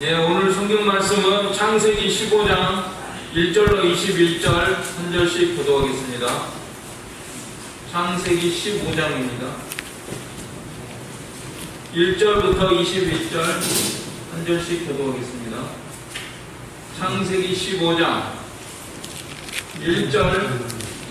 네, 오늘 성경 말씀은 창세기 15장 1절로 21절 한 절씩 교도하겠습니다. 창세기 15장입니다. 1절부터 21절 한 절씩 교도하겠습니다. 창세기 15장 1절.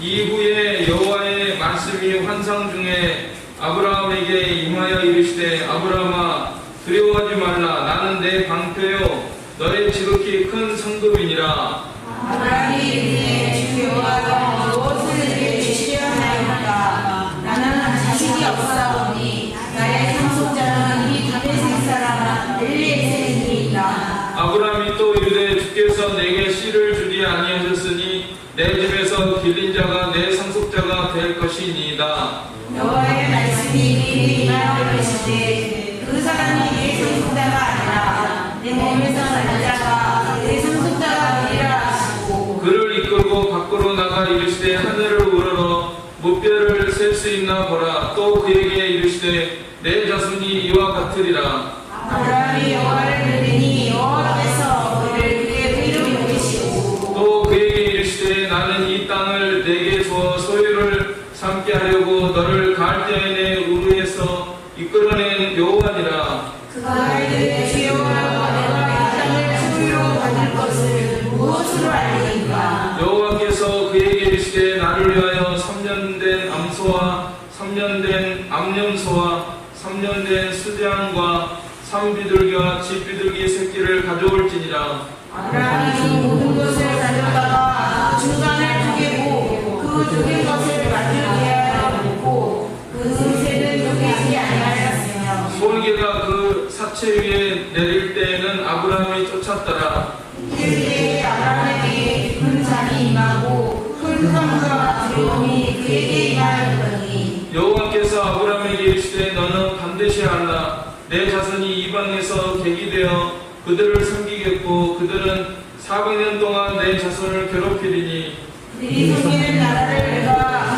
이후에 여호와의 말씀이 환상 중에 아브라함에게 임하여 이르시되 아브라함아 두려워하지 말라. 나는 내 방패요 너의 지극히 큰 성급이니라. 아브라함이 이르되 주 여호와가 무엇을 내게 주시려나이까. 나는 자식이 없사오니 나의 상속자는 이 다메섹 사람 엘리에셀이니이다. 아브라함이 또 이르되 주께서 내게 씨를 주지 아니하셨으니 내 집에서 길린 자가 내 상속자가 될 것이니이다. 여호와의 말씀이 이르되 임하여 이르시되 그 사람이 내 상속자가 아니라 내 몸에서 난 자가 내 상속자가 되리라 하시고 그를 이끌고 밖으로 나가 이르시되 하늘을 우러러 무뼈를 셀 수 있나 보라. 또 그에게 이르시되 내 자손이 이와 같으리라. 아브라함이 여호와를 부르니 여호와께서 그를 그의 의로 여기시고 또 그에게 이르시되 나는 이 땅을 내게 주어 소유를 삼게 하려고 너를 갈대아인의 우르에서 이끌어낸 여호와니라. 그가 이르되 주 여호와가 내가 이 땅을 소유로 받을 것을 무엇으로 알리인가. 여호와께서 그에게 이르시되 나를 위하여 3년 된 암소와 3년 된 암염소와 3년 된 수장과 삼비둘기와 집비둘기 새끼를 가져올지니라. 아브라함이 모든 것을 가져다가 중간을 쪼개고 그 쪼갠 것을 만들게 하여 놓고 그 새는 쪼개지 아니하였으며 솔개가 그 사체 위에 내릴 때에는 아브라함이 쫓았더라. 그때에 아브라함에게 깊은 잠이 임하고 큰 성과 두려움이 그에게 임하였더니 여호와께서 아브라함에게 이르시되 너는 반드시 알라. 내 자손이 이방에서 객이되어 그들을 섬기겠고 그들은 400년 동안 내 자손을 괴롭히리니 그들이 섬기는 나라를 내가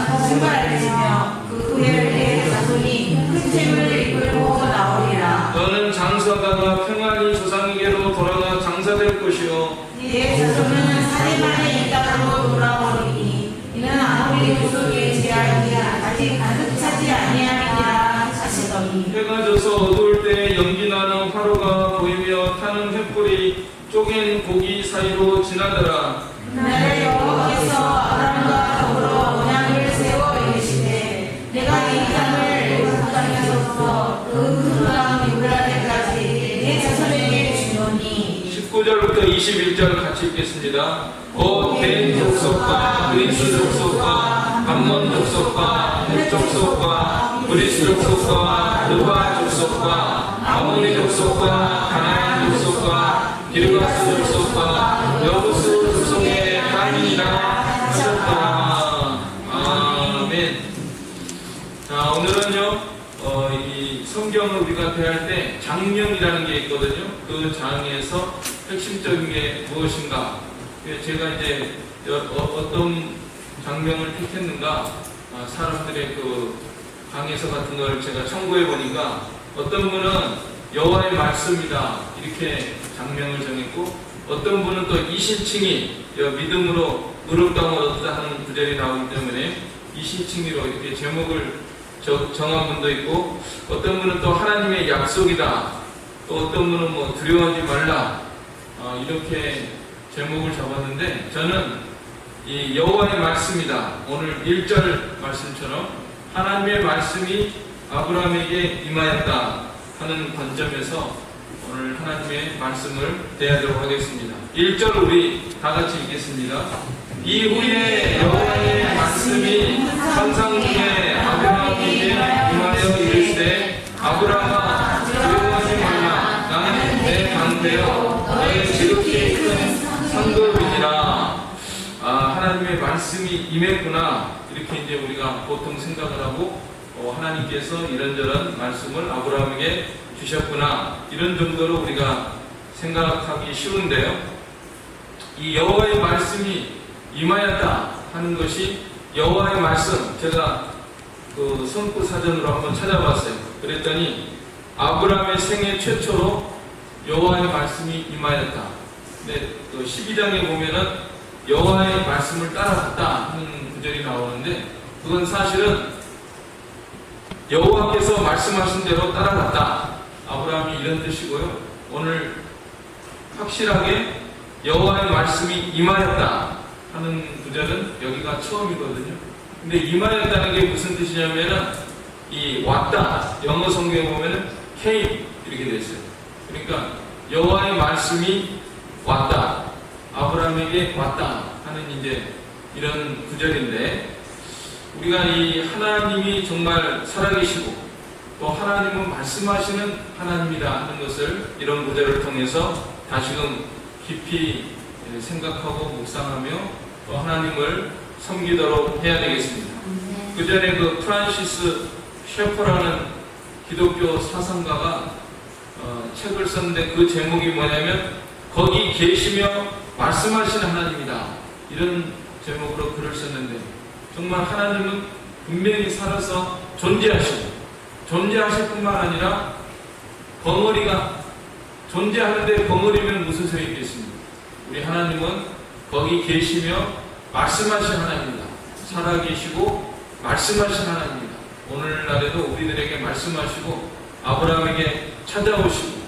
다시 알리시며 그 후에 내 자손이 큰 재물을 이끌고 나오리라. 너는 장사하다가 평안히 조상에게로 돌아가 장사될 것이요 내 자손은 살인만에 이 땅으로 돌아오리니 이는 아무리 그 속에 제약이 아직 가득 차지 아니함이니라 하시더니 해가 져서 어두울 때 연기나는 화로가 보이며 타는 횃불이 쪼갠 고기 사이로 지나더라. 그날에 여호와께서 아브라함과 더불어 언약을 세워 이르시되 내가 이 땅을 그 땅에서부터 그 땅 유브라데까지 내 자손에게 주노니 19절부터 21절 같이 읽겠습니다. 된 족속과 그리스 족속과 감몬 족속과 헷 족속과 브리스 족속과 르바 족속과 아모리 족속과 가나안 족속과 기르가스 족속과 여부스 족속의 하인이라 하셨다. 아멘. 자, 오늘은요 이 성경을 우리가 대할 때 장면이라는 게 있거든요. 그 장에서 핵심적인 게 무엇인가. 제가 이제 어떤 장면을 택했는가, 사람들의 그 강해서 같은 걸 제가 참고해 보니까 어떤 분은 여호와의 말씀이다 이렇게 장면을 정했고, 어떤 분은 또 이신칭이 믿음으로 의롭다함을 얻다 하는 구절이 나오기 때문에 이신칭이로 이렇게 제목을 정한 분도 있고, 어떤 분은 또 하나님의 약속이다, 또 어떤 분은 뭐 두려워하지 말라 이렇게 제목을 잡았는데, 저는 이 여호와의 말씀이다, 오늘 1절 말씀처럼 하나님의 말씀이 아브라함에게 임하였다 하는 관점에서 오늘 하나님의 말씀을 대하도록 하겠습니다. 1절 우리 다 같이 읽겠습니다. 이후에 여호와의 말씀이 환상 중에 아브라함에게 임하여 이르시되 아브라함아 두려워하지 말라. 나는 내 방패요 너의 지극히 큰 상급이니라. 하나님의 말씀이 임했구나 이렇게 이제 우리가 보통 생각을 하고, 하나님께서 이런저런 말씀을 아브라함에게 주셨구나 이런 정도로 우리가 생각하기 쉬운데요, 이 여호와의 말씀이 임하였다 하는 것이 여호와의 말씀, 제가 그 성구 사전으로 한번 찾아봤어요. 그랬더니 아브라함의 생애 최초로 여호와의 말씀이 임하였다. 근데 또 12장에 보면은 여호와의 말씀을 따라갔다 하는 구절이 나오는데, 그건 사실은 여호와께서 말씀하신 대로 따라갔다, 아브라함이 이런 뜻이고요. 오늘 확실하게 여호와의 말씀이 임하였다 하는 구절은 여기가 처음이거든요. 근데 임하였다는 게 무슨 뜻이냐면은 이 왔다, 영어 성경에 보면은 came 이렇게 돼 있어요. 그러니까 여호와의 말씀이 왔다, 아브라함에게 왔다 하는 이제 이런 구절인데, 우리가 이 하나님이 정말 살아계시고 또 하나님은 말씀하시는 하나님이다 하는 것을 이런 구절을 통해서 다시금 깊이 생각하고 묵상하며 또 하나님을 섬기도록 해야 되겠습니다. 그 전에 그 프란시스 셰퍼라는 기독교 사상가가 책을 썼는데, 그 제목이 뭐냐면 거기 계시며 말씀하시는 하나님이다, 이런 제목으로 글을 썼는데, 정말 하나님은 분명히 살아서 존재하실 뿐만 아니라 벙어리가 존재하는데 벙어리면 무슨 소용이 있겠습니까? 우리 하나님은 거기 계시며 말씀하신 하나님이다. 살아계시고 말씀하신 하나님이다. 오늘날에도 우리들에게 말씀하시고 아브라함에게 찾아오시고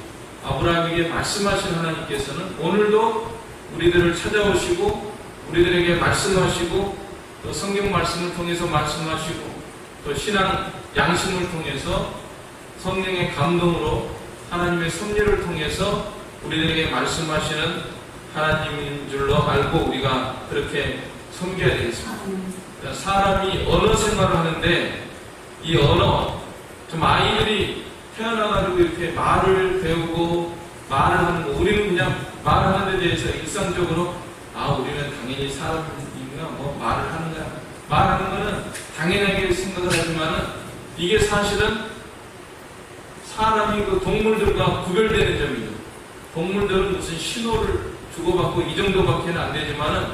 아브라함에게 말씀하신 하나님께서는 오늘도 우리들을 찾아오시고 우리들에게 말씀하시고 또 성경 말씀을 통해서 말씀하시고 또 신앙 양심을 통해서 성령의 감동으로 하나님의 섭리를 통해서 우리들에게 말씀하시는 하나님인 줄로 알고 우리가 그렇게 섬겨야 되겠습니다. 사람이 언어 생활을 하는데 이 언어, 좀 아이들이 태어나가지고 이렇게 말을 배우고 말을 하는 거, 우리는 그냥 말하는 데 대해서 일상적으로 우리는 당연히 사람이구나, 뭐 말을 하는 거야. 말하는 거는 당연하게 생각을 하지만은 이게 사실은 사람이 그 동물들과 구별되는 점이죠. 동물들은 무슨 신호를 주고받고 이 정도밖에는 안 되지만은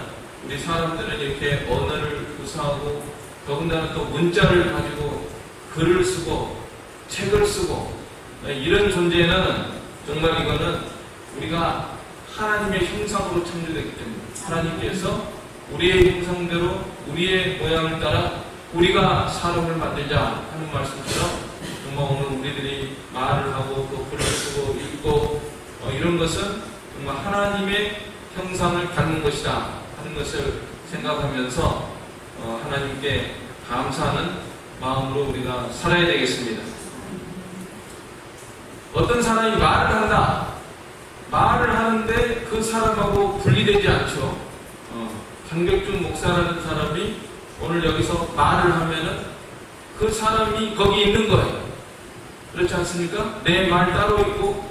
우리 사람들은 이렇게 언어를 구사하고 더군다나 또 문자를 가지고 글을 쓰고 책을 쓰고 이런 존재는 정말 이거는 우리가 하나님의 형상으로 창조되기 때문에 하나님께서 우리의 형상대로 우리의 모양을 따라 우리가 사람을 만들자 하는 말씀처럼 정말 오늘 우리들이 말을 하고 또 글을 쓰고 읽고 이런 것은 정말 하나님의 형상을 갖는 것이다 하는 것을 생각하면서 하나님께 감사하는 마음으로 우리가 살아야 되겠습니다. 어떤 사람이 말을 한다. 말을 하는데 그 사람하고 분리되지 않죠. 장백준 목사라는 사람이 오늘 여기서 말을 하면은 그 사람이 거기 있는 거예요. 그렇지 않습니까? 내 말 따로 있고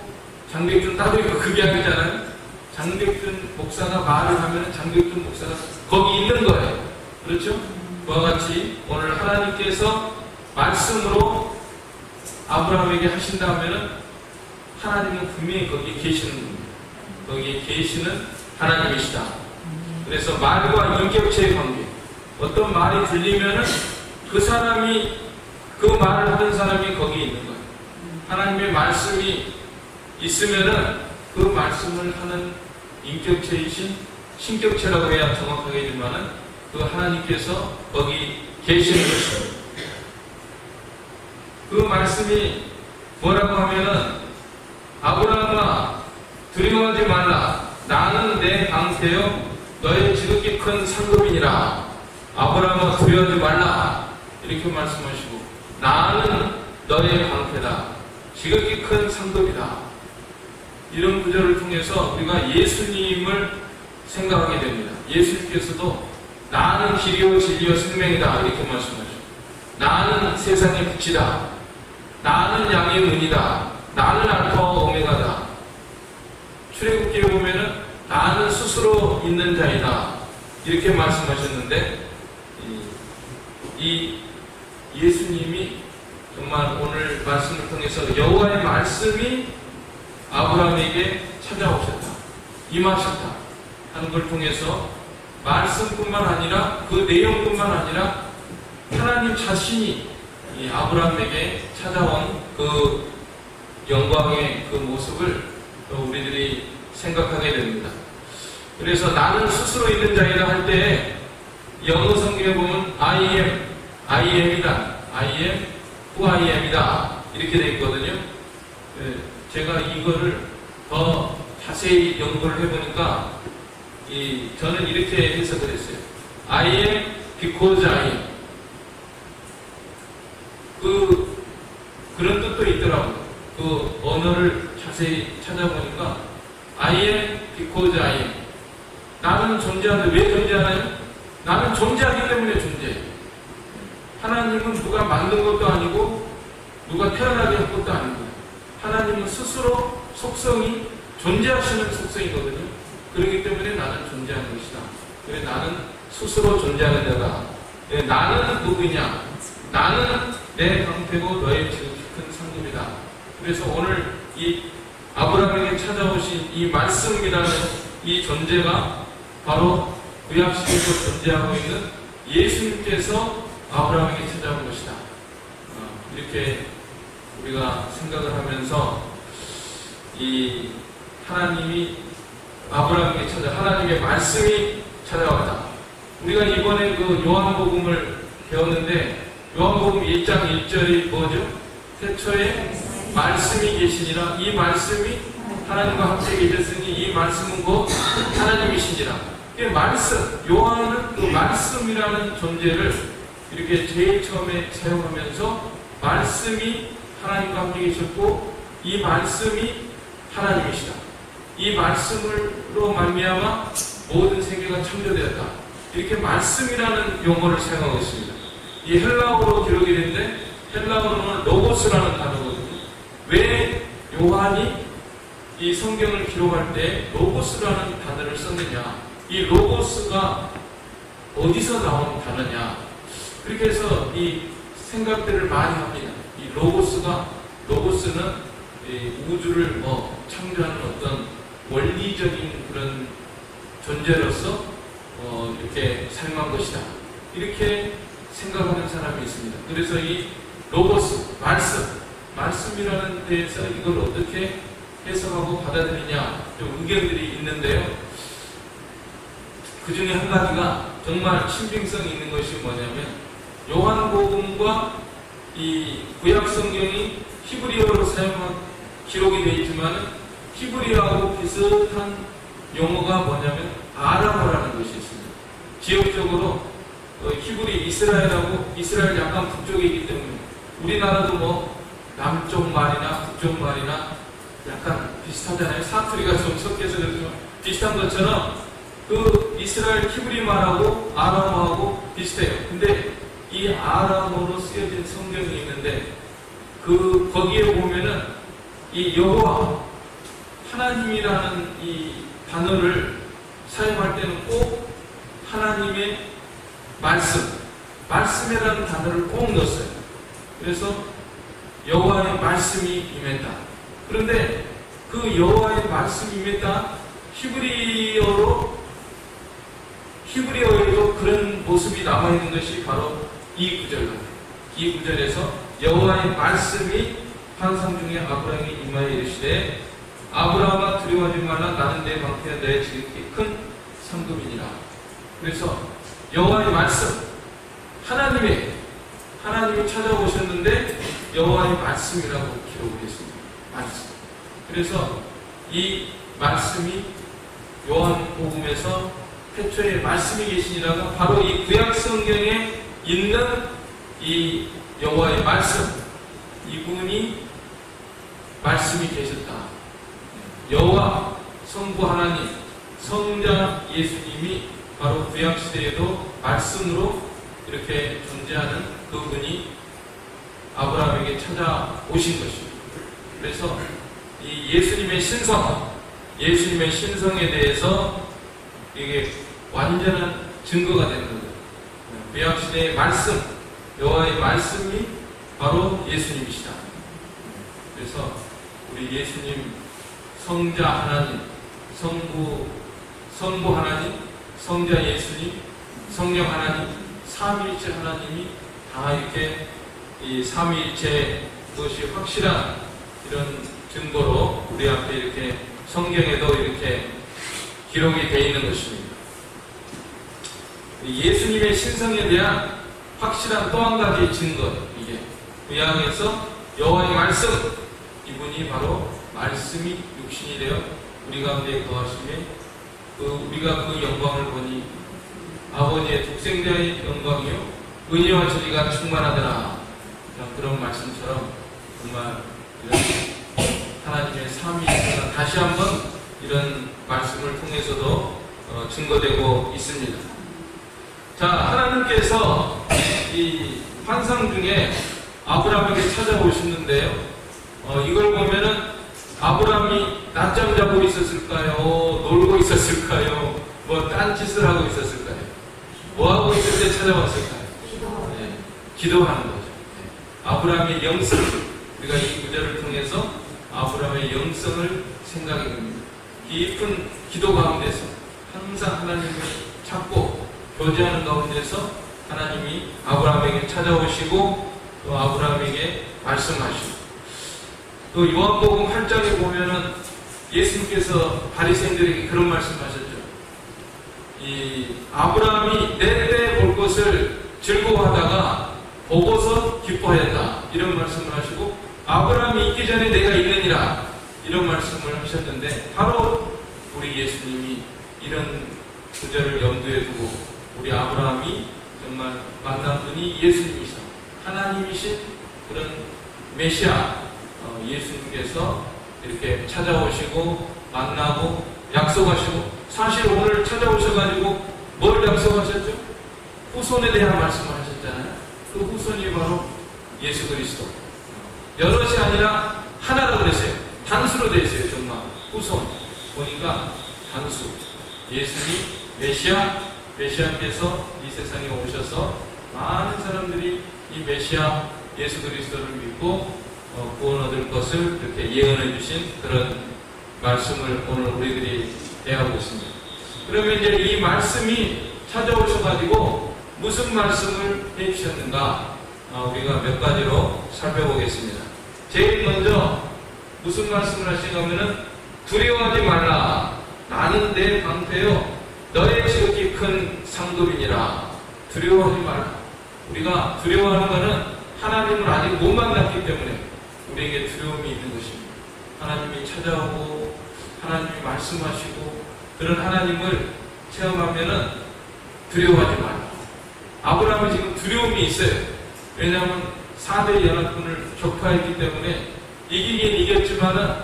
장백준 따로 있고 그게 아니잖아요. 장백준 목사가 말을 하면은 장백준 목사가 거기 있는 거예요. 그렇죠? 그와 같이 오늘 하나님께서 말씀으로 아브라함에게 하신다 하면은 하나님은 분명히 거기에 계시는 겁니다. 거기에 계시는 하나님이시다. 그래서 말과 인격체의 관계, 어떤 말이 들리면은 그 사람이, 그 말을 하던 사람이 거기에 있는 거예요. 하나님의 말씀이 있으면은 그 말씀을 하는 인격체이신 신격체라고 해야 정확하겠지만은 그 하나님께서 거기 계시는 것입니다. 그 말씀이 뭐라고 하면은 아브라함아 두려워하지 말라. 나는 내 방패요 너의 지극히 큰 상급이니라. 아브라함아 두려워하지 말라. 이렇게 말씀하시고 나는 너의 방패다. 지극히 큰 상급이다. 이런 구절을 통해서 우리가 예수님을 생각하게 됩니다. 예수님께서도 나는 길이요 진리요 생명이다 이렇게 말씀하시고 나는 세상의 빛이다. 나는 양의 문이다. 나는 알파와 오메가다. 출애굽기에 보면은 나는 스스로 있는 자이다 이렇게 말씀하셨는데 이 예수님이 정말 오늘 말씀을 통해서 여호와의 말씀이 아브라함에게 찾아오셨다, 임하셨다 하는 걸 통해서 말씀뿐만 아니라 그 내용뿐만 아니라 하나님 자신이 이 아브라함에게 찾아온 그 영광의 그 모습을 우리들이 생각하게 됩니다. 그래서 나는 스스로 있는 자이다 할 때 영어 성경에 보면 I am이다. I am who I am이다. 이렇게 되어 있거든요. 제가 이거를 더 자세히 연구를 해보니까 저는 이렇게 해석을 했어요. I am because I am. 그런 뜻도 있더라고요. 그 언어를 자세히 찾아보니까 I am because I am. 나는 존재하는데 왜 존재하나요? 나는 존재하기 때문에 존재해요. 하나님은 누가 만든 것도 아니고 누가 태어나게 한 것도 아니고 하나님은 스스로 속성이 존재하시는 속성이거든요. 그렇기 때문에 나는 존재하는 것이다. 그래 나는 스스로 존재하는 자다. 나는 누구냐? 나는 내 방패고 너의 지극히 큰 상급이다. 그래서 오늘 이 아브라함에게 찾아오신 이 말씀이라는 이 존재가 바로 구약시대에서 존재하고 있는 예수님께서 아브라함에게 찾아온 것이다. 이렇게 우리가 생각을 하면서 이 하나님이 아브라함에게 하나님의 말씀이 찾아왔다. 우리가 이번에 그 요한복음을 배웠는데 요한복음 1장 1절이 뭐죠? 태초에 말씀이 계시니라. 이 말씀이 하나님과 함께 계셨으니 이 말씀은 곧 하나님이시니라. 이 말씀, 요한은 그 말씀이라는 존재를 이렇게 제일 처음에 사용하면서 말씀이 하나님과 함께 계셨고 이 말씀이 하나님이시다. 이 말씀으로 말미암아 모든 세계가 창조되었다. 이렇게 말씀이라는 용어를 사용하고 있습니다. 이 헬라어로 기록이 되는데 헬라어로는 로고스라는 단어거든요. 왜 요한이 이 성경을 기록할 때 로고스라는 단어를 썼느냐? 이 로고스가 어디서 나온 단어냐? 그렇게 해서 이 생각들을 많이 합니다. 이 로고스는 이 우주를 창조하는 어떤 원리적인 그런 존재로서 이렇게 사용한 것이다. 이렇게 생각하는 사람이 있습니다. 그래서 이 로고스, 말씀이라는 데에서 이걸 어떻게 해석하고 받아들이냐 좀 의견들이 있는데요. 그 중에 한 가지가 정말 신빙성이 있는 것이 뭐냐면 요한복음과 이 구약성경이 히브리어로 기록이 되어 있지만 히브리어하고 비슷한 용어가 뭐냐면 아람어라는 것이 있습니다. 지역적으로 히브리 이스라엘 약간 북쪽에 있기 때문에 우리나라도 남쪽 말이나 북쪽 말이나 약간 비슷하잖아요. 사투리가 좀 섞여서 그렇지만 비슷한 것처럼 그 이스라엘 히브리 말하고 아람어하고 비슷해요. 근데 이 아람어로 쓰여진 성경이 있는데 거기에 보면은 이 여호와 하나님이라는 이 단어를 사용할 때는 꼭 하나님의 말씀이라는 단어를 꼭 넣었어요. 그래서 여호와의 말씀이 임했다. 그런데 그 여호와의 말씀이 임했다 히브리어에도 그런 모습이 남아있는 것이 바로 이 구절 같아요. 이 구절에서 여호와의 말씀이 환상 중에 아브라함에게 임하여 이르시되 아브라함아 두려워하지 말라. 나는 내 방패와 너의 지극히 큰 상급이니라. 그래서 여호와의 말씀, 하나님이 찾아오셨는데 여호와의 말씀이라고 기록을 했습니다. 말씀. 그래서 이 말씀이 요한복음에서 태초에 말씀이 계시니라가 바로 이 구약성경에 있는 이 여호와의 말씀, 이분이 말씀이 계셨다. 여호와, 성부 하나님, 성자 예수님이 바로 구약시대에도 말씀으로 이렇게 존재하는 그분이 아브라함에게 찾아오신 것입니다. 그래서 이 예수님의 신성에 대해서 이게 완전한 증거가 되는 거예요. 구약시대의 말씀, 여호와의 말씀이 바로 예수님이시다. 그래서 우리 예수님, 성자 하나님, 성부 하나님, 성자 예수님, 성령 하나님, 삼위일체 하나님이 다 이렇게 이 삼위일체 그것이 확실한 이런 증거로 우리 앞에 이렇게 성경에도 이렇게 기록이 되어 있는 것입니다. 예수님의 신성에 대한 확실한 또 한 가지 증거, 이게 구약에서 여호와의 말씀, 이분이 바로 말씀이 육신이 되어 우리 가운데 거하심에 우리가 그 영광을 보니 아버지의 독생자의 영광이요 은혜와 진리가 충만하더라. 그런 말씀처럼 정말 이런 하나님의 삼위일체가 다시 한번 이런 말씀을 통해서도 증거되고 있습니다. 자, 하나님께서 이 환상 중에 아브라함에게 찾아오셨는데요. 이걸 보면은 아브라함이 낮잠 자고 있었을까요? 놀고 있었을까요? 뭐 딴짓을 하고 있었을까요? 뭐 하고 있을 때 찾아왔을까요? 네, 기도하는 거죠. 네. 아브라함의 영성, 우리가 이 구절을 통해서 아브라함의 영성을 생각해 봅니다. 깊은 기도 가운데서 항상 하나님을 찾고 교제하는 가운데서 하나님이 아브라함에게 찾아오시고 또 아브라함에게 말씀하시고, 또 요한복음 8장에 보면은 예수님께서 바리새인들에게 그런 말씀하셨죠. 이 아브라함이 내 때 볼 것을 즐거워하다가 보고서 기뻐하였다, 이런 말씀을 하시고, 아브라함이 있기 전에 내가 있느니라, 이런 말씀을 하셨는데, 바로 우리 예수님이 이런 구절을 염두에 두고 우리 아브라함이 정말 만난 분이 예수님이시다, 하나님이신 그런 메시아 예수님께서 이렇게 찾아오시고 만나고 약속하시고, 사실 오늘 찾아오셔가지고 뭘 약속하셨죠? 후손에 대한 말씀을 하셨잖아요. 그 후손이 바로 예수 그리스도. 여럿이 아니라 하나로 되세요. 단수로 되세요. 정말 후손 보니까 단수. 예수님 메시아께서 이 세상에 오셔서 많은 사람들이 이 메시아 예수 그리스도를 믿고 구원 얻을 것을 이렇게 예언해 주신 그런 말씀을 오늘 우리들이 대하고 있습니다. 그러면 이제 이 말씀이 찾아오셔가지고 무슨 말씀을 해주셨는가, 우리가 몇 가지로 살펴보겠습니다. 제일 먼저 무슨 말씀을 하시는가 하면은, 두려워하지 말라, 나는 내 방패요 너의 지극히 큰 상급이니라. 두려워하지 말라. 우리가 두려워하는 것은 하나님을 아직 못 만났기 때문에 우리에게 두려움이 있는 것입니다. 하나님이 찾아오고 하나님이 말씀하시고 그런 하나님을 체험하면은 두려워하지 말라. 아브라함은 지금 두려움이 있어요. 왜냐하면 4대 연합군을 격파했기 때문에 이기긴 이겼지만은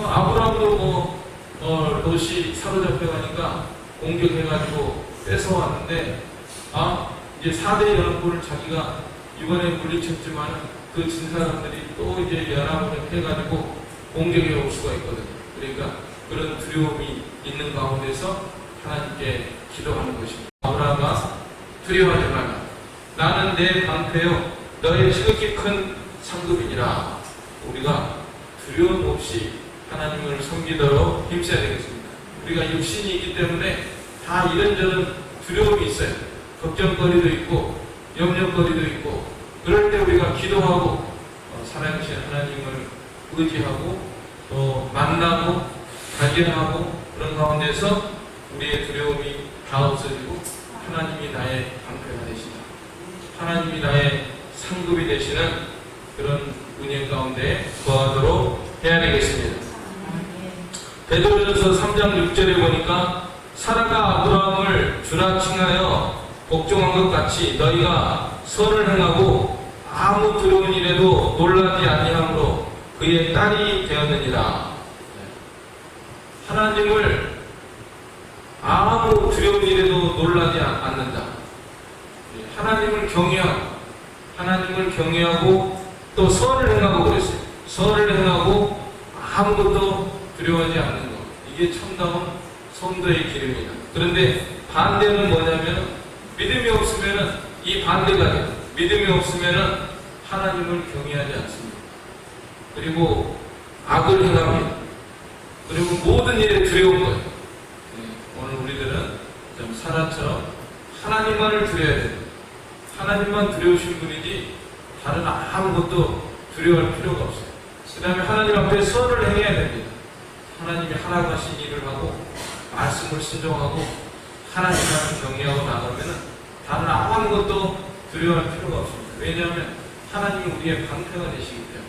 아브라함도 롯이 사로잡혀가니까 공격해가지고 뺏어왔는데, 이제 4대 연합군을 자기가 이번에 물리쳤지만은 그 진 사람들이 또 이제 연합을 해가지고 공격해 올 수가 있거든요. 그러니까 그런 두려움이 있는 가운데서 하나님께 기도하는 것입니다. 아브라함아, 두려워하지 말라. 나는 내 방패요 너의 지극히 큰 상급이니라. 우리가 두려움 없이 하나님을 섬기도록 힘써야 되겠습니다. 우리가 육신이 있기 때문에 다 이런저런 두려움이 있어요. 걱정거리도 있고 염려거리도 있고, 그럴 때 우리가 기도하고 살아계신 하나님을 의지하고 또 만나고 발견하고, 그런 가운데서 우리의 두려움이 다 없어지고 하나님이 나의 방패가 되시다, 하나님이 나의 상급이 되시는 그런 은혜 가운데 거하도록 해야 되겠습니다. 베드로전서 3장 6절에 보니까, 사라가 아브라함을 주라 칭하여 복종한 것 같이 너희가 선을 행하고 아무 두려운 일에도 놀라지 아니함으로 그의 딸이 되었느니라. 하나님을 아무 두려운 일에도 놀라지 않는다. 하나님을 경외하고 또 선을 행하고 그랬어요. 선을 행하고 아무것도 두려워하지 않는 것, 이게 참다운 성도의 기름이다. 그런데 반대는 뭐냐면, 믿음이 없으면 이 반대가 돼요. 믿음이 없으면 하나님을 경외하지 않습니다. 그리고 악을 행합니다. 그리고 모든 일에 두려운 거예요. 오늘 우리들은 좀 사라처럼 하나님만을 두려워야 돼요. 하나님만 두려우신 분이지 다른 아무것도 두려워할 필요가 없어요. 그 다음에 하나님 앞에 선을 행해야 됩니다. 하나님이 하라고 하신 일을 하고 말씀을 순종하고 하나님만을 경외하고 나가면은 다른 아무것도 두려워할 필요가 없습니다. 왜냐하면 하나님이 우리의 방패가 되시기 때문에.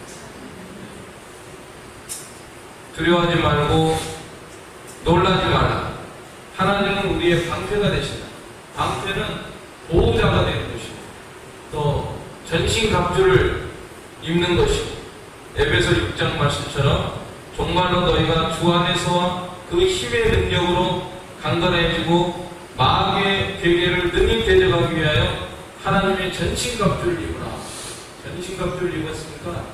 두려워하지 말고 놀라지 말라. 하나님은 우리의 방패가 되신다. 방패는 보호자가 되는 것이고 또 전신갑주를 입는 것이고 에베소 6장 말씀처럼 정말로 너희가 주 안에서와 그 힘의 능력으로 강건해지고 마귀의 괴계를 능히 대적하기 위하여 하나님의 전신갑주를 입으라. 전신갑주를 입었으니까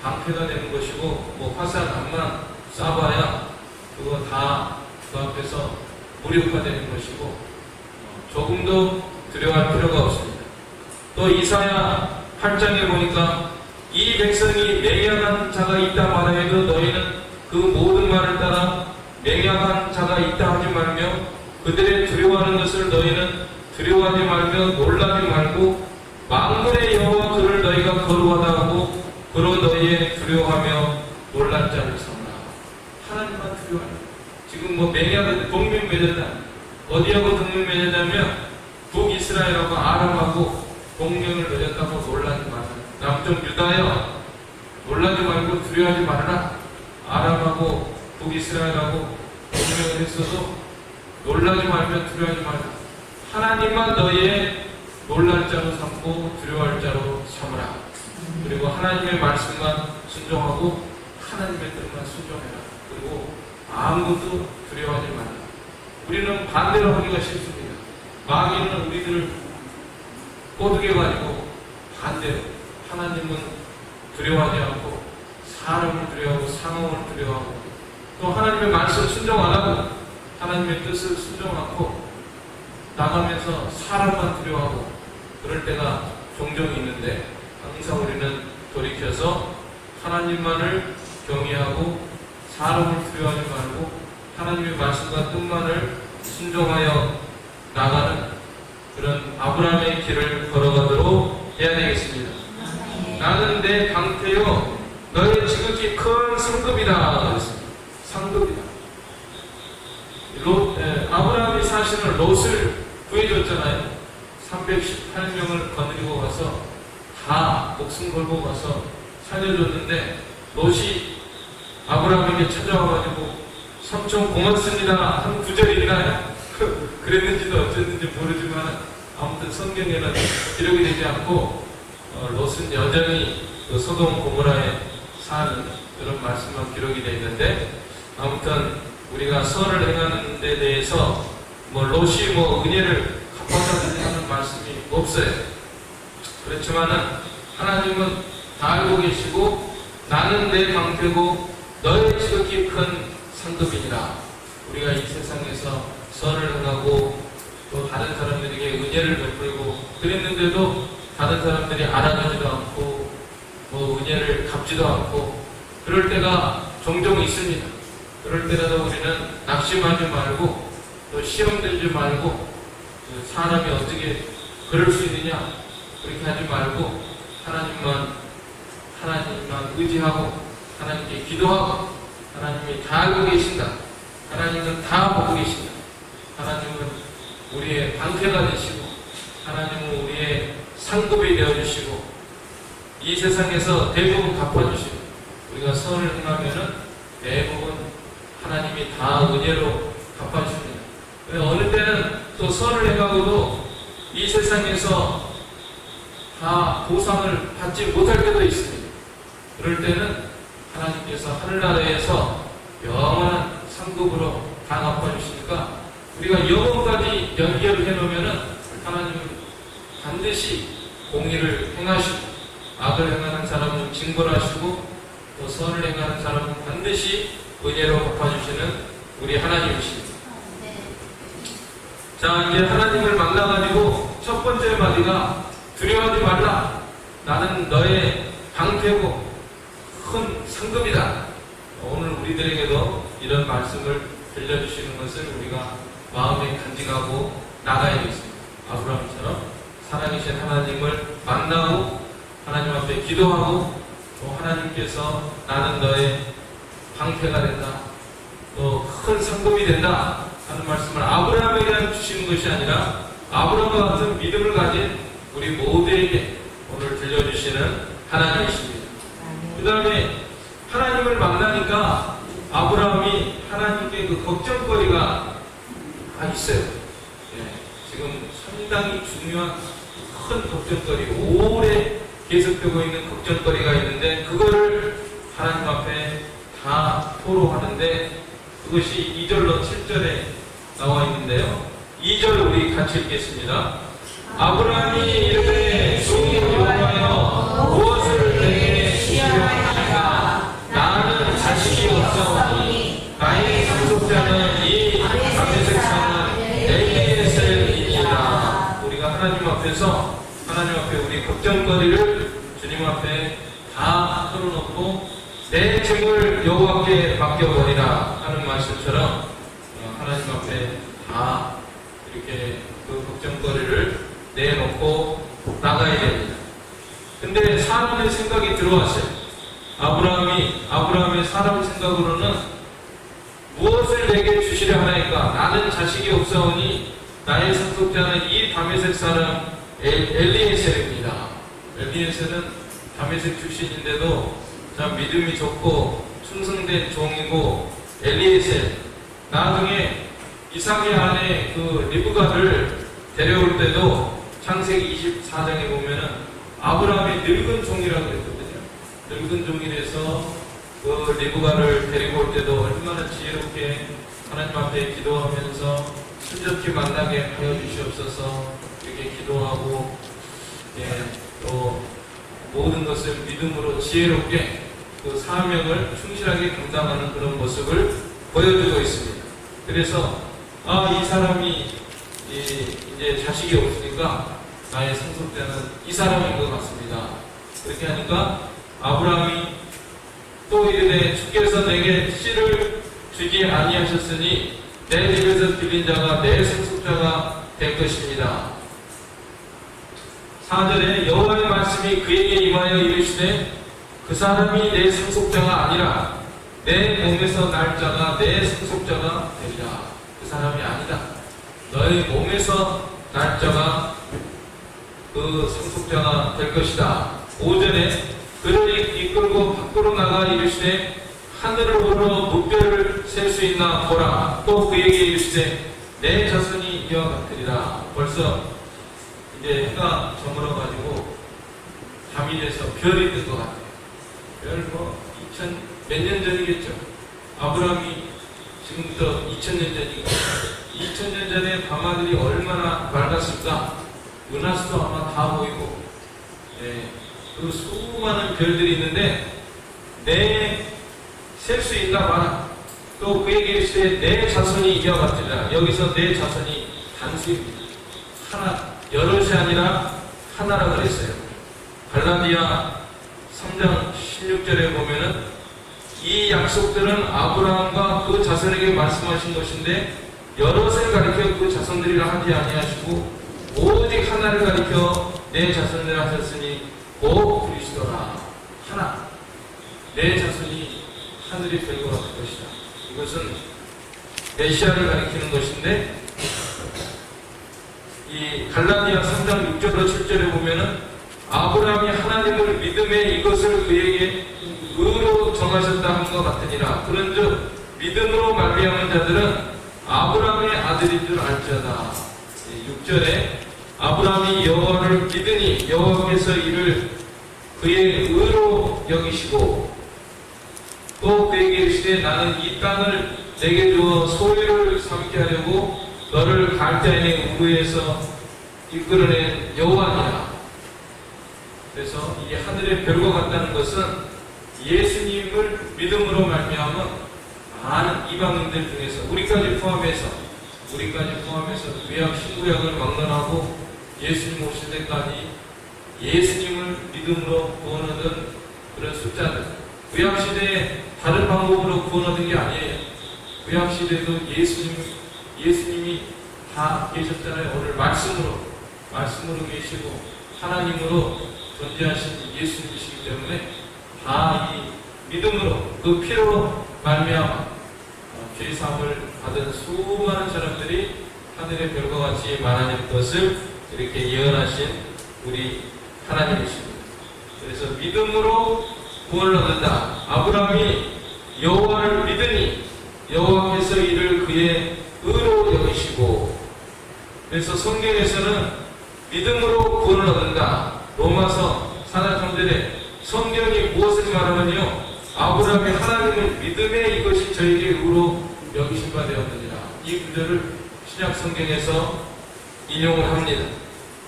방패가 되는 것이고 뭐 화살 한만 쏴봐야 그거 다 그 앞에서 무력화되는 것이고 조금도 두려워할 필요가 없습니다. 또 이사야 8장에 보니까 이 백성이 맹약한 자가 있다 말하여도 너희는 그 모든 말을 따라 맹약한 자가 있다 하지 말며 그들의 두려워하는 것을 너희는 두려워하지 말며 놀라지 말고 만군의 여호와 그를 너희가 거룩하다 하고 그로 너희의 두려워하며 놀란 자를 삼으라. 하나님만 두려워하라. 지금 뭐 맹약은 동맹 맺었다. 어디하고 동맹 맺었냐면 북이스라엘하고 아람하고 동맹을 맺었다고 놀라지 말라. 남쪽 유다여 놀라지 말고 두려워하지 말아라. 아람하고 북이스라엘하고 동맹을 했어도 놀라지 말며 두려워하지 말라. 하나님만 너희의 놀랄 자로 삼고 두려워할 자로 삼으라. 그리고 하나님의 말씀만 순종하고 하나님의 뜻만 순종해라. 그리고 아무것도 두려워하지 말라. 우리는 반대로 하기가 싫습니다. 마귀는 우리들을 꼬드겨가지고 반대로 하나님은 두려워하지 않고 사람을 두려워하고 상황을 두려워하고 또 하나님의 말씀 순종 안 하고 하나님의 뜻을 순종 않고 나가면서 사람만 두려워하고 그럴 때가 종종 있는데 항상 우리는 돌이켜서 하나님만을 경외하고 사람을 두려워하지 말고 하나님의 말씀과 뜻만을 순종하여 나가는 그런 아브라함의 길을 걸어가도록 해야 되겠습니다. 나는 내 방패요 너의 지극히 큰 상급이다 그랬습니다. 상급이다. 아브라함이 사실은 롯을 구해줬잖아요. 318명을 거느리고 가서 다 목숨 걸고 가서 살려줬는데 롯이 아브라함에게 찾아와가지고 삼촌 고맙습니다 한 구절이 있나요? 그랬는지도 어쨌는지 모르지만 아무튼 성경에는 기록이 되지 않고 롯은 여전히 그 소돔 고모라에 사는 그런 말씀만 기록이 되어 있는데 아무튼 우리가 선을 행하는 데 대해서 뭐 롯이 뭐 은혜를 갚았다든지 하는 말씀이 없어요. 그렇지만은 하나님은 다 알고 계시고 나는 내 방패고 너의 지극히 큰 상급이니라. 우리가 이 세상에서 선을 행하고 또 다른 사람들에게 은혜를 베풀고 그랬는데도 다른 사람들이 알아주지도 않고 뭐 은혜를 갚지도 않고 그럴 때가 종종 있습니다. 그럴 때라도 우리는 낙심하지 말고 또 시험 들지 말고 사람이 어떻게 그럴 수 있느냐 그렇게 하지 말고 하나님만 의지하고 하나님께 기도하고 하나님이 다 알고 계신다. 하나님은 다 보고 계신다. 하나님은 우리의 방패가 되시고 하나님은 우리의 상급이 되어주시고 이 세상에서 대부분 갚아주시고 우리가 선을 행하면은 대부분 하나님이 다 은혜로 갚아주십니다. 어느 때는 또 선을 행하고도 이 세상에서 다 보상을 받지 못할 때도 있습니다. 그럴 때는 하나님께서 하늘나라에서 영원한 상급으로 다 갚아주시니까 우리가 영원까지 연결을 해놓으면은 하나님은 반드시 공의를 행하시고 악을 행하는 사람은 징벌하시고 또 선을 행하는 사람은 반드시 은혜로 갚아주시는 우리 하나님이십니다. 자, 이제 하나님을 만나가지고 첫 번째 마디가 두려워하지 말라. 나는 너의 방패고 큰 상급이다. 오늘 우리들에게도 이런 말씀을 들려주시는 것을 우리가 마음에 간직하고 나가야겠습니다. 아브라함처럼 살아계신 하나님을 만나고 하나님 앞에 기도하고 또 하나님께서 나는 너의 방패가 된다. 큰 상급이 된다 하는 말씀을 아브라함에게 주시는 것이 아니라 아브라함과 같은 믿음을 가진 우리 모두에게 오늘 들려주시는 하나님이십니다. 그 다음에 하나님을 만나니까 아브라함이 하나님께 그 걱정거리가 있어요. 지금 상당히 중요한 큰 걱정거리, 오래 계속되고 있는 걱정거리가 있는데 그거를 하나님 앞에 다 토로하는데 그것이 2절로 7절에 나와 있는데요. 2절 우리 같이 읽겠습니다. 아브라함이 이르되 주 여호와여 무엇을 내게 주시려 하나이까 나는 자식이 없사오니 나의 상속자는 이 다메섹 사는 엘리에셀이니라. 우리가 하나님 앞에서 하나님 앞에 우리 걱정거리를 주님 앞에 다 털어놓고 내 짐을 여호와께 맡겨버리라 하는 말씀처럼 하나님 앞에 다 이렇게 그 걱정거리를 내놓고 나가야 됩니다. 근데 사람의 생각이 들어왔어요. 아브라함의 사람 생각으로는 무엇을 내게 주시려 하나이까 나는 자식이 없사오니 나의 상속자는 이 다메섹 사람 엘리에셀입니다. 엘리에셀은 다메섹 출신인데도 참 믿음이 좋고 충성된 종이고 엘리에셀 나중에 이삭의 아내 그 리브가를 데려올 때도 창세기 24장에 보면은 아브라함이 늙은 종이라고 그랬거든요. 늙은 종이라서 그 리브가를 데리고 올 때도 얼마나 지혜롭게 하나님 앞에 기도하면서 순적히 만나게 하여 주시옵소서 이렇게 기도하고 또 모든 것을 믿음으로 지혜롭게 그 사명을 충실하게 감당하는 그런 모습을 보여주고 있습니다. 그래서 이 사람이 이제 자식이 없으니까 나의 상속자는 이 사람인 것 같습니다. 그렇게 하니까 아브라함이 또 이르되 주께서 내게 씨를 주지 아니하셨으니 내 집에서 빌린 자가 내 상속자가 될 것입니다. 4절에 여호와의 말씀이 그에게 임하여 이르시되 그 사람이 내 상속자가 아니라 내 몸에서 날 자가 내 상속자가 되리라. 그 사람이 아니다. 너의 몸에서 날 자가 그 상속자가 될 것이다. 5절에 그를 이끌고 밖으로 나가 이르시되 하늘을 오르러 무뼈를 셀 수 있나 보라. 또 그에게 이르시되 내 자손이 이와 같으리라. 벌써 이제 해가 저물어가지고 잠이 돼서 별이 뜬 것 같아요. 별 2000 몇 년 전이겠죠. 아브라함이 지금부터 2000년 전이고 2000년 전에 밤하늘이 얼마나 밝았을까. 은하수도 아마 다 보이고 그 수많은 별들이 있는데 셀 수 있나 봐라. 또 그에게 이르시되 내 자손이 이와 같으리라. 여기서 내 자손이 단수입니다. 하나, 여럿이 아니라 하나라 그랬어요. 갈라디아 3장 16절에 보면은 이 약속들은 아브라함과 그 자손에게 말씀하신 것인데 여럿을 가리켜 그 자손들이라 하지 아니하시고 오직 하나를 가리켜 내 자손이라 하셨으니 곧 그리스도라. 하나, 내 자손이 하늘이 별과 같을 것이다. 이것은 메시아를 가리키는 것인데 이 갈라디아 3장 6절로 7절에 보면은 아브라함이 하나님을 믿음에 이것을 그에게 의로 정하셨다 한 것 같으니라. 그런즉 믿음으로 말미암은 자들은 아브라함의 아들인 줄 알지어다. 6절에 아브라함이 여호와를 믿으니 여호와께서 이를 그의 의로 여기시고 또 그에게 이르시되 나는 이 땅을 내게 주어 소유를 삼게 하려고 너를 갈대아인의 우르에서 이끌어낸 여호와니라. 그래서 이게 하늘의 별과 같다는 것은 예수님을 믿음으로 말미암은 많은 이방인들 중에서 우리까지 포함해서 구약 신구약을 막론하고 예수님 오실 때까지 예수님을 믿음으로 구원 얻은 그런 숫자들. 구약 시대에 다른 방법으로 구원 얻은 게 아니에요. 구약 시대에도 예수님이 다 계셨잖아요. 오늘 말씀으로 계시고 하나님으로 존재하신 예수님이시기 때문에 다 이 믿음으로 그 피로 말미암아 죄사함을 받은 수많은 사람들이 하늘의 별과 같이 많아질 것을 이렇게 예언하신 우리 하나님이십니다. 그래서 믿음으로 구원을 얻는다. 아브라함이 여호와를 믿으니 여호와께서 이를 그의 의로 여기시고, 그래서 성경에서는 믿음으로 구원을 얻는다. 로마서 4장 3절에 성경이 무엇을 말하느뇨? 아브라함이 하나님을 믿음에 이것이 저에게 의로 여기신 바 되었느니라. 이 구절을 신약 성경에서 인용을 합니다.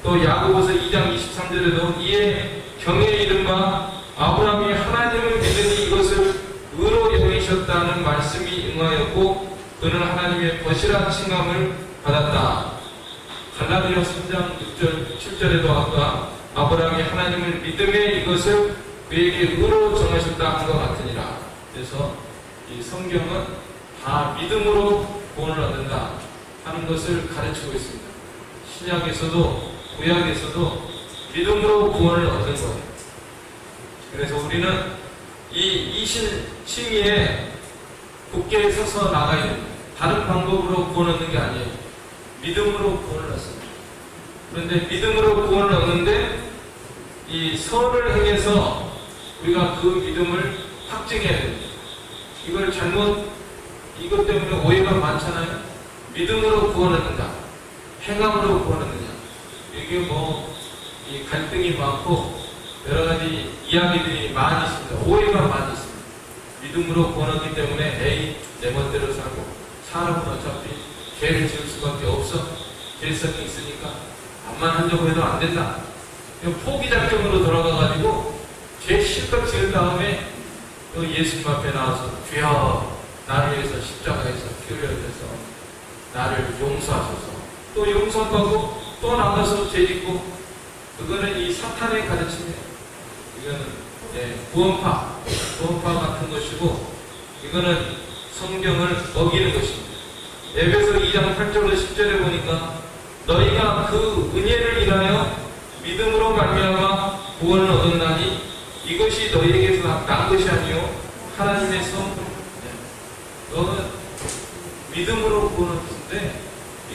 또 야고보서 2장 23절에도 이에 경에 이른 바 아브라함이 하나님을 믿으니 이것을 의로 여기셨다는 말씀이 응하였고 그는 하나님의 벗이라 칭함을 받았다. 갈라디아 3장 6절 7절에도 아까 아브라함이 하나님을 믿음에 이것을 그에게 의로 정하셨다 한 것 같으니라. 그래서 이 성경은 다 믿음으로 구원을 얻는다 하는 것을 가르치고 있습니다. 신약에서도 구약에서도 믿음으로 구원을 얻는 거예요. 그래서 우리는 이 이신칭의에 굳게 서서 나가야 됩니다. 다른 방법으로 구원 얻는 게 아니에요. 믿음으로 구원을 얻습니다. 그런데 믿음으로 구원을 얻는데 이 선을 행해서 우리가 그 믿음을 확증해야 됩니다. 이걸 잘못, 이것 때문에 오해가 많잖아요. 믿음으로 구원 얻는다, 행함으로 구원 얻느냐, 이게 이 갈등이 많고 여러 가지 이야기들이 많이 있습니다. 오해가 많이 있습니다. 믿음으로 구원 얻기 때문에 에이 내 멋대로 살고, 사람은 어차피 죄를 지을 수밖에 없어, 죄성이 있으니까 암만 하려고 해도 안 된다, 포기 작정으로 돌아가가지고 죄 실컷 지은 다음에 또 예수님 앞에 나와서 주여 나를 위해서 십자가에서 피를 흘려서 나를 용서하소서, 또 용서하고 또 나가서 죄짓고, 그거는 이 사탄의 가르침이에요. 이거는 구원파 같은 것이고, 이거는 성경을 어기는 것입니다. 에베소 2장 8절로 10절에 보니까 너희가 그 은혜를 인하여 믿음으로 말미암아 구원을 얻었나니 이것이 너희에게서 난 것이 아니요 하나님의 선물. 너는 믿음으로 구원을 얻었는데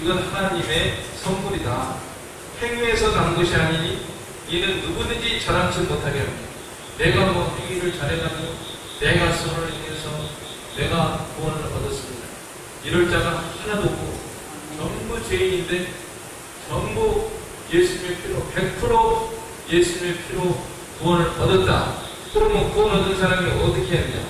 이건 하나님의 선물이다. 행위에서 난 것이 아니니 이는 누구든지 자랑치 못하게 합니다. 내가 행위를 잘해가지고 내가 선을 행해서 내가 구원을 얻었습니다, 이럴 자가 하나도 없고 전부 죄인인데 전부 예수님의 피로 100% 예수님의 피로 구원을 얻었다. 그러면 구원 얻은 사람이 어떻게 했냐?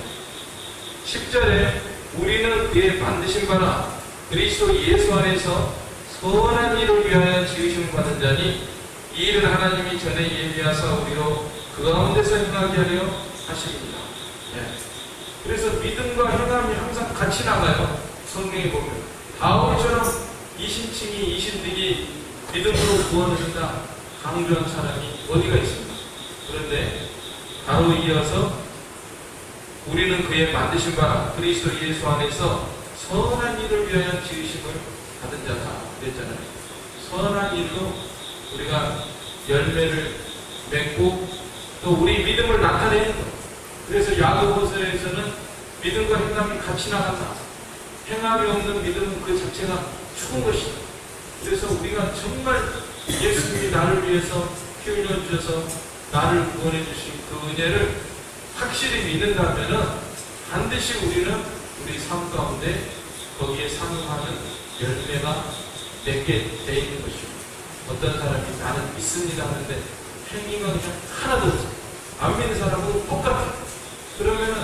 10절에 우리는 그의 만드신 바라 그리스도 예수 안에서 선한 일을 위하여 지으심을 받은 자니 이 일을 하나님이 전에 예비하사 우리로 그 가운데서 행하게 하려 하십니다. 그래서 믿음과 행함이 항상 같이 나가요. 성경에 보면 바울처럼 이신칭이 이신득이 믿음으로 구원을 준다 강조한 사람이 어디가 있습니까? 그런데 바로 이어서 우리는 그의 만드신 바라 그리스도 예수 안에서 선한 일을 위하여 지으심을 받은 자다 그랬잖아요. 선한 일로 우리가 열매를 맺고 또 우리 믿음을 나타내는 거예요. 그래서 야고보서에서는 믿음과 행함이 같이 나간다. 행함이 없는 믿음은 그 자체가 죽은 것이다. 그래서 우리가 정말 예수님이 나를 위해서 피 흘려주셔서 나를 구원해 주신 그 은혜를 확실히 믿는다면 반드시 우리는 우리 삶 가운데 거기에 상응하는 열매가 맺게 돼 있는 것이고, 어떤 사람이 나는 믿습니다 하는데 행위가 그냥 하나도 없어. 안 믿는 사람은 똑같아. 그러면은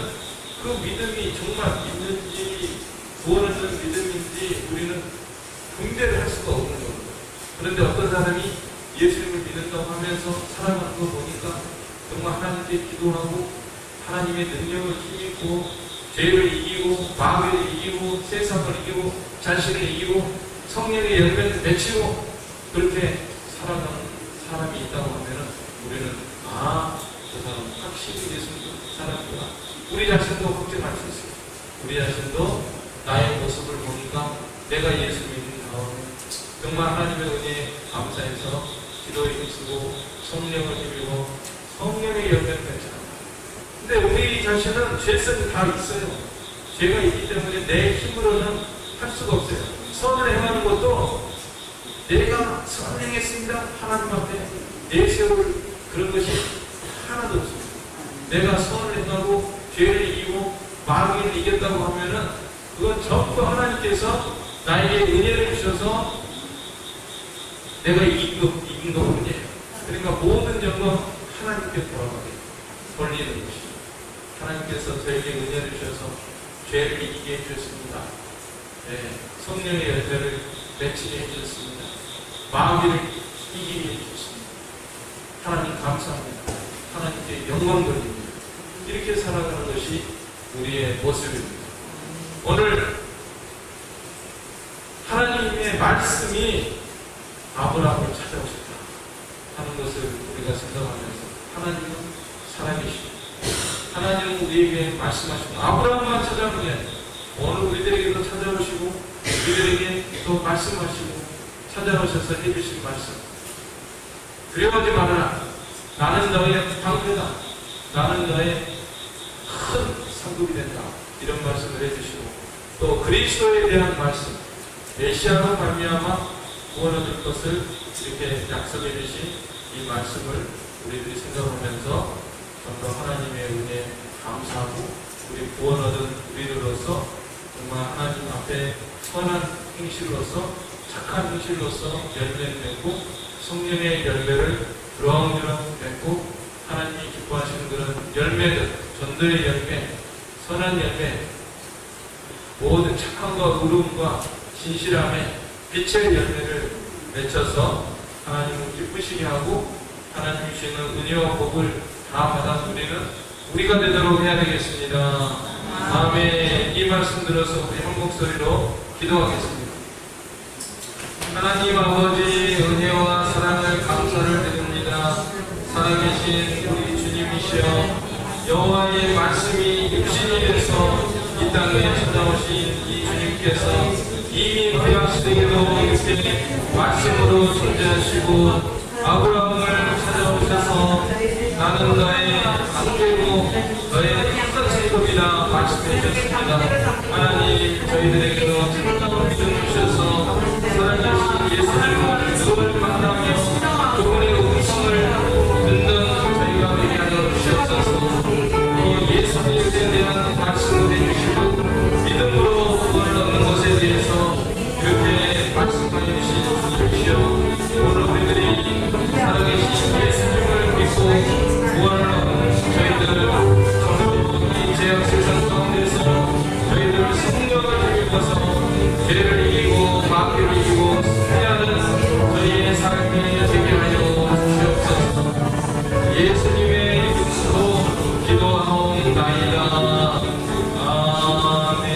그 믿음이 정말 있는지 구원을 주는 믿음인지 우리는 분별을 할 수가 없는 거예요. 그런데 어떤 사람이 예수님을 믿는다고 하면서 살아가는 거 보니까 정말 하나님께 기도하고 하나님의 능력을 힘입고 죄를 이기고 마귀를 이기고 세상을 이기고 자신을 이기고 성령의 열매를 맺히고 그렇게 살아가는 사람이 있다고 하면은 우리는 저 사람 확실히 예수 믿는 사람이구나. 우리 자신도 걱정할 수 있어요. 우리 자신도 나의 모습을 보니까 내가 예수 믿는 다음에 정말 하나님의 은혜에 감사해서 기도에 힘쓰고 성령을 힘입고 성령의 열매를 맺잖아요. 근데 우리 자신은 죄성이 다 있어요. 죄가 있기 때문에 내 힘으로는 할 수가 없어요. 선을 행하는 것도 내가 선을 행했습니다. 하나님 앞에 내세울 그런 것이 하나도 없습니다. 내가 선을 행하고 죄를 이기고 마귀를 이겼다고 하면은 그건 전부 하나님께서 나에게 은혜를 주셔서 내가 이긴 것뿐이에요. 그러니까 모든 영광 하나님께 돌리는 것이죠. 하나님께서 저에게 은혜를 주셔서 죄를 이기게 해주셨습니다. 네, 성령의 열매를 맺히게 해주셨습니다. 마귀를 이기게 해주셨습니다. 하나님 감사합니다. 하나님께 영광 돌립니다. 이렇게 살아가는 것이 우리의 모습입니다. 오늘 하나님의 말씀이 아브라함을 찾아오셨다 하는 것을 우리가 생각하면서 하나님은 살아계시고 하나님은 우리에게 말씀하시고 아브라함만 찾아오는 게 아니라 오늘 우리들에게도 찾아오시고 우리들에게 또 말씀하시고 찾아오셔서 해주신 말씀. 두려워하지 말아라. 나는 너의 방패다. 나는 너의 큰 상급이 된다. 이런 말씀을 해주시고 또 그리스도에 대한 말씀, 메시아로 말미암아 구원 얻을 것을 이렇게 약속해 주신 이 말씀을 우리들이 생각하면서 정말 하나님의 은혜에 감사하고 우리 구원 얻은 우리들로서 정말 하나님 앞에 선한 행실로서 착한 행실로서 열매를 맺고 성령의 열매를 주렁주렁 맺고 하나님이 기뻐하시는 그런 열매들, 전도의 열매, 선한 열매, 모든 착함과 의로움과 진실함에 빛의 열매를 맺혀서 하나님을 기쁘시게 하고 하나님이 주시는 은혜와 복을 다 받아 누리는 우리가 되도록 해야 되겠습니다. 아멘. 이 말씀 들어서 우리 한 목소리로 기도하겠습니다. 하나님 아버지 은혜와 사랑을 감사를 드립니다. 살아계신 우리 주님이시여 여호와의 말씀이 육신이 돼서 이 땅에 찾아오신 이 주님께서 이미 구약시대에도 이렇게 말씀으로 존재하시고 아브라함을 찾아오셔서 나는 너의 방패고 너의 큰 성급이다 말씀해 주셨습니다. 하나님 저희들에게도 참다운 믿음 주셔서 살아계신 예수님을 누구를 만나며 그분의 음성을 듣는 저희가 되게 하여 주시옵소서. 이 예수님에 대한 말씀을 해주시고 믿음으로 구원을 얻는 것에 대해서 이렇게 말씀하여 주신 주시오. 오늘 우리들이 살아계신 예수님을 믿고 구원을 얻는 저희들 전부 이 죄악 세상 가운데서 저희들 성령을 입어서 죄를 이기고 마귀를 이기고 승리하는 저희의 삶이 되게 하여 주시옵소서. 예수님의 이름으로 기도하옵나이다. 아멘.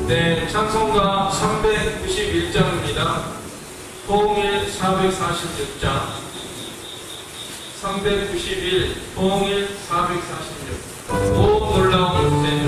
네, 찬송가 391장입니다. 통일 446장 391 통일 446 오 놀라운 구세주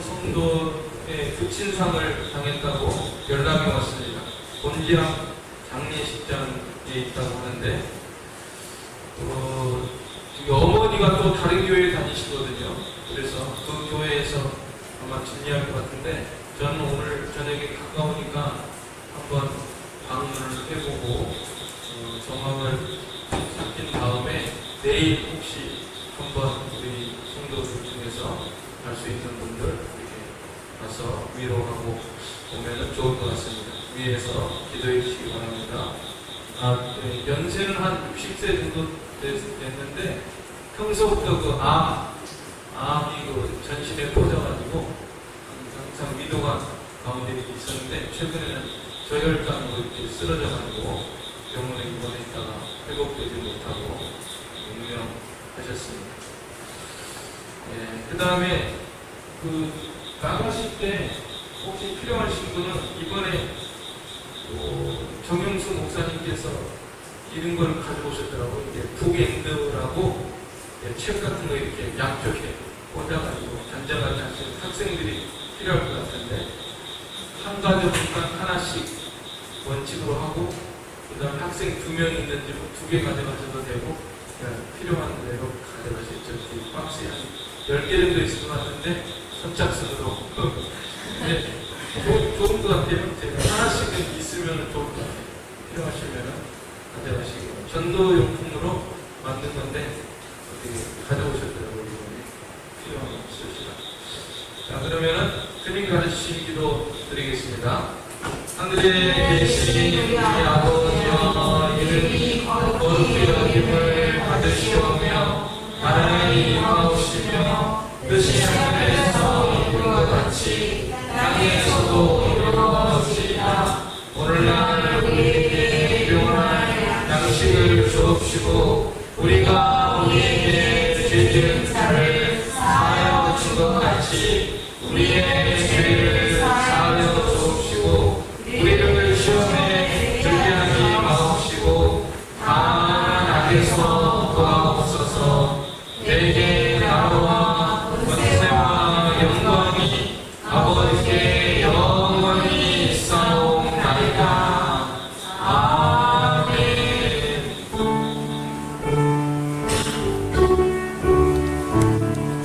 성도의 부친상을 당했다고 연락이 왔습니다. 본지랑 장례식장에 있다고 하는데 어머니가 또 다른 교회에 다니시거든요. 그래서 그 교회에서 아마 진리할 것 같은데 저는 오늘 저녁에 가까우니까 한번 방문을 해보고 정황을 살핀 다음에 내일 혹시 한번 우리 성도들 중에서 갈 수 있는 분들 이렇게 가서 위로하고 오면 좋을 것 같습니다. 위에서 기도해 주시기 바랍니다. 연세는 한 60세 정도 됐는데 평소부터 암이 전신에 퍼져가지고 항상 위도가 가운데 있었는데 최근에는 저혈당으로 이렇게 쓰러져가지고 병원에 입원했다가 회복되지 못하고 운명하셨습니다. 그 다음에 나가실 때 혹시 필요하신 분은 이번에 정영수 목사님께서 이런 걸 가져오셨더라고요. 이게 북엔드라고 책 같은 거 이렇게 양쪽에 꽂아가지고 단장하지 않는 학생들이 필요할 것 같은데 한 가족당 하나씩 원칙으로 하고 그 다음에 학생 2명 있는지 2개 가져가셔도 되고 그냥 필요한 대로 가져가시죠. 이 박스에 한 10개 정도 있을 것 같은데 선착순으로 좋은 것 같아요. 제가 하나씩은 있으면 좋을 것 같아요. 필요하시면 가져가시고 전도용품으로 만든 건데 어떻게 가져오셨더라고요. 필요한 거 없으시다. 자, 그러면은 주님 가르치신 기도 드리겠습니다. 하늘에 계신 우리 아버지여, 이름이 거룩히 여김을 받으시오며 나라의 임하오시며 뜻이 하늘에서 이룬 것 같이 땅에서도 이루어지이다. 오늘날 우리에게 필요한 양식을 주옵시고 우리가 우리에게 죄지은 자를 사하여 준 것 같이 우리의 죄를 사하여 주옵시고 우리를 시험에 들게 하지 마옵시고 다만 악에서 도와옵소서. 내게